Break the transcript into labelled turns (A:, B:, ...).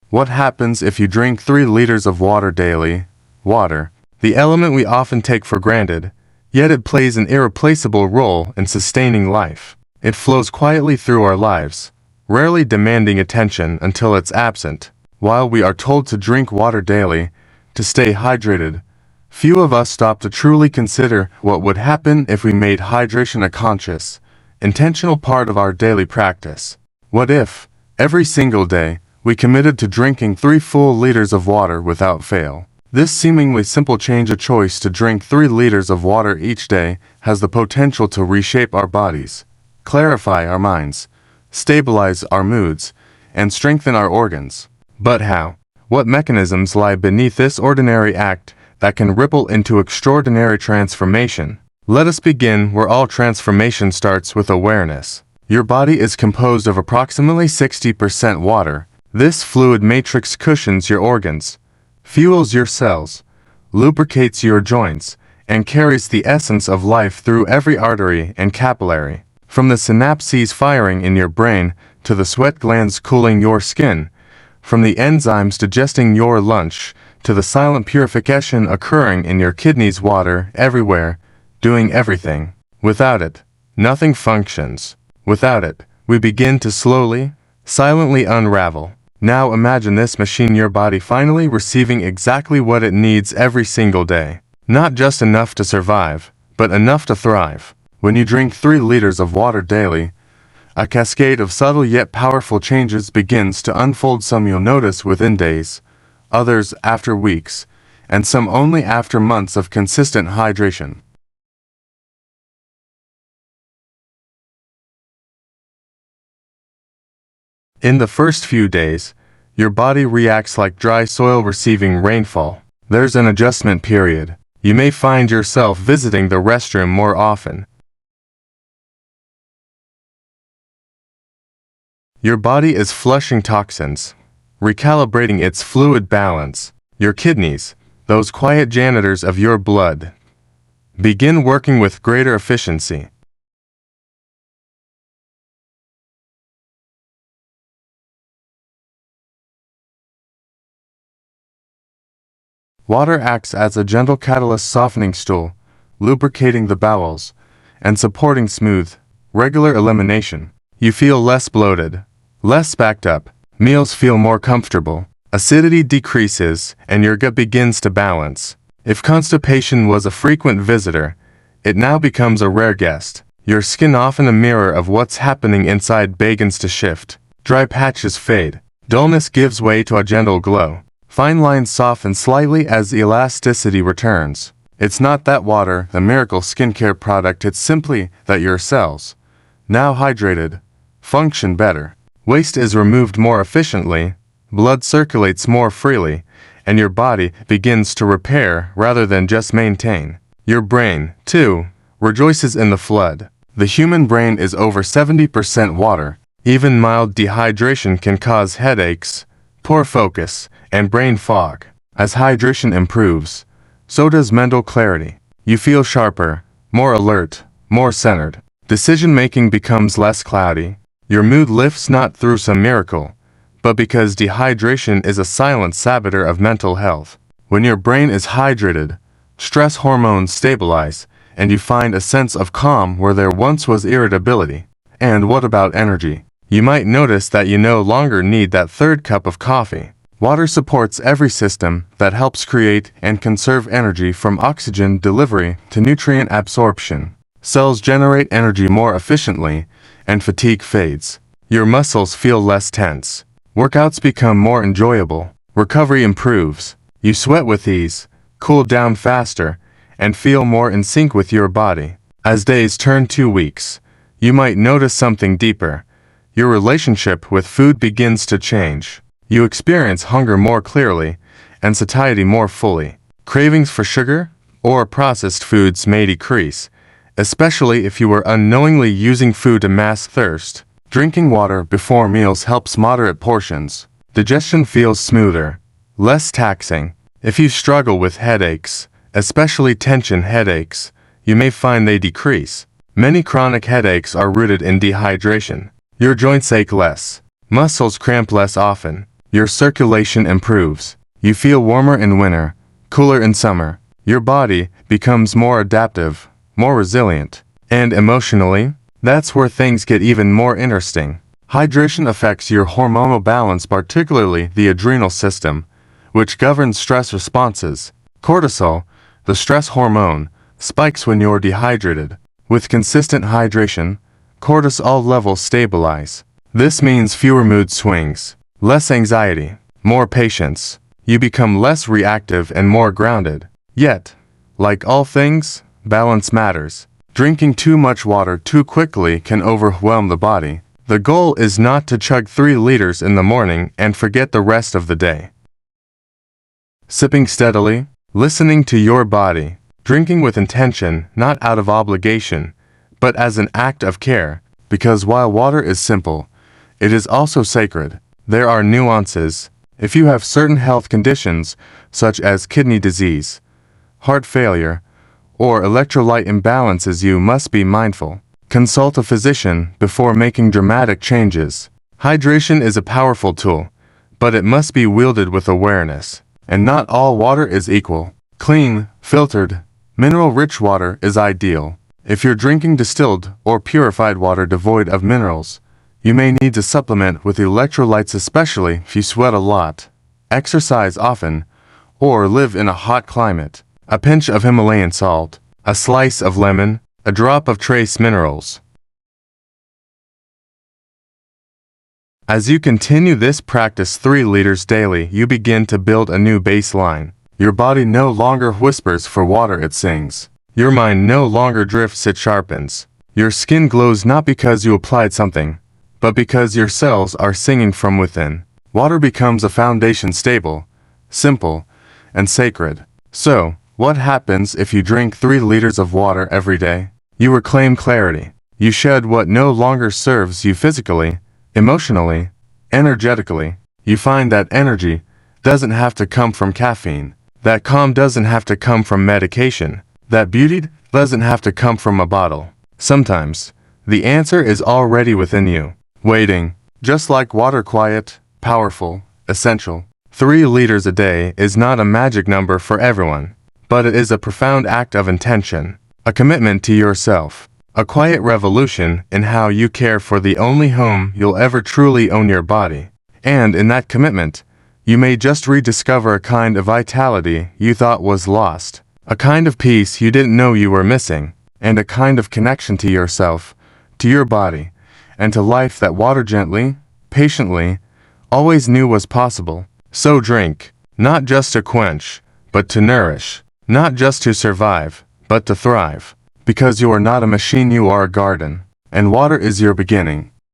A: What happens if you drink 3 liters of water daily? Water, the element we often take for granted, yet it plays an irreplaceable role in sustaining life. It flows quietly through our lives, rarely demanding attention until it's absent. While we are told to drink water daily, to stay hydrated, few of us stop to truly consider what would happen if we made hydration a conscious, intentional part of our daily practice. What if, every single day, we committed to drinking 3 full liters of water without fail? This seemingly simple change, a choice to drink 3 liters of water each day, has the potential to reshape our bodies, clarify our minds, stabilize our moods, and strengthen our organs. But how? What mechanisms lie beneath this ordinary act that can ripple into extraordinary transformation? Let us begin where all transformation starts, with awareness. Your body is composed of approximately 60% water. This fluid matrix cushions your organs, fuels your cells, lubricates your joints, and carries the essence of life through every artery and capillary. From the synapses firing in your brain to the sweat glands cooling your skin, from the enzymes digesting your lunch to the silent purification occurring in your kidneys, water everywhere, doing everything. Without it, nothing functions. Without it, we begin to slowly, silently unravel. Now imagine this machine, your body finally receiving exactly what it needs every single day. Not just enough to survive, but enough to thrive. When you drink 3 liters of water daily, a cascade of subtle yet powerful changes begins to unfold. Some you'll notice within days, others after weeks, and some only after months of consistent hydration. In the first few days, your body reacts like dry soil receiving rainfall. There's an adjustment period. You may find yourself visiting the restroom more often. Your body is flushing toxins, recalibrating its fluid balance. Your kidneys, those quiet janitors of your blood, begin working with greater efficiency. Water acts as a gentle catalyst, softening stool, lubricating the bowels, and supporting smooth, regular elimination. You feel less bloated, less backed up. Meals feel more comfortable. Acidity decreases, and your gut begins to balance. If constipation was a frequent visitor, it now becomes a rare guest. Your skin, often a mirror of what's happening inside, begins to shift. Dry patches fade. Dullness gives way to a gentle glow. Fine lines soften slightly as elasticity returns. It's not that water, the miracle skincare product, it's simply that your cells, now hydrated, function better. Waste is removed more efficiently, blood circulates more freely, and your body begins to repair rather than just maintain. Your brain, too, rejoices in the flood. The human brain is over 70% water. Even mild dehydration can cause headaches, poor focus, and brain fog. As hydration improves, so does mental clarity. You feel sharper, more alert, more centered. Decision-making becomes less cloudy. Your mood lifts not through some miracle, but because dehydration is a silent saboteur of mental health. When your brain is hydrated, stress hormones stabilize, and you find a sense of calm where there once was irritability. And what about energy? You might notice that you no longer need that 3rd cup of coffee. Water supports every system that helps create and conserve energy, from oxygen delivery to nutrient absorption. Cells generate energy more efficiently, and fatigue fades. Your muscles feel less tense. Workouts become more enjoyable. Recovery improves. You sweat with ease, cool down faster, and feel more in sync with your body. As days turn to weeks, you might notice something deeper. Your relationship with food begins to change. You experience hunger more clearly, and satiety more fully. Cravings for sugar or processed foods may decrease, especially if you were unknowingly using food to mask thirst. Drinking water before meals helps moderate portions. Digestion feels smoother, less taxing. If you struggle with headaches, especially tension headaches, you may find they decrease. Many chronic headaches are rooted in dehydration. Your joints ache less, muscles cramp less often, Your circulation improves. You feel warmer in winter, cooler in summer. Your body becomes more adaptive, more resilient. And emotionally, that's where things get even more interesting. Hydration affects your hormonal balance, particularly the adrenal system, which governs stress responses. Cortisol, the stress hormone, spikes when you're dehydrated. With consistent hydration, cortisol levels stabilize. This means fewer mood swings, less anxiety, more patience. You become less reactive and more grounded. Yet, like all things, balance matters. Drinking too much water too quickly can overwhelm the body. The goal is not to chug 3 liters in the morning and forget the rest of the day. Sipping steadily, listening to your body, drinking with intention, not out of obligation, but as an act of care, because while water is simple, it is also sacred. There are nuances. If you have certain health conditions, such as kidney disease, heart failure, or electrolyte imbalances, you must be mindful. Consult a physician before making dramatic changes. Hydration is a powerful tool, but it must be wielded with awareness. And not all water is equal. Clean, filtered, mineral-rich water is ideal. If you're drinking distilled or purified water devoid of minerals, you may need to supplement with electrolytes, especially if you sweat a lot, exercise often, or live in a hot climate. A pinch of Himalayan salt, a slice of lemon, a drop of trace minerals. As you continue this practice 3 liters daily, you begin to build a new baseline. Your body no longer whispers for water, it sings. Your mind no longer drifts, it sharpens. Your skin glows not because you applied something, but because your cells are singing from within. Water becomes a foundation, stable, simple, and sacred. So, what happens if you drink 3 liters of water every day? You reclaim clarity. You shed what no longer serves you physically, emotionally, energetically. You find that energy doesn't have to come from caffeine. That calm doesn't have to come from medication. That beauty doesn't have to come from a bottle. Sometimes, the answer is already within you, waiting. Just like water, quiet, powerful, essential. 3 liters a day is not a magic number for everyone, but it is a profound act of intention, a commitment to yourself, a quiet revolution in how you care for the only home you'll ever truly own, your body. And in that commitment, you may just rediscover a kind of vitality you thought was lost, a kind of peace you didn't know you were missing, and a kind of connection to yourself, to your body, and to life that water gently, patiently, always knew was possible. So drink, not just to quench, but to nourish, not just to survive, but to thrive. Because you are not a machine, you are a garden, and water is your beginning.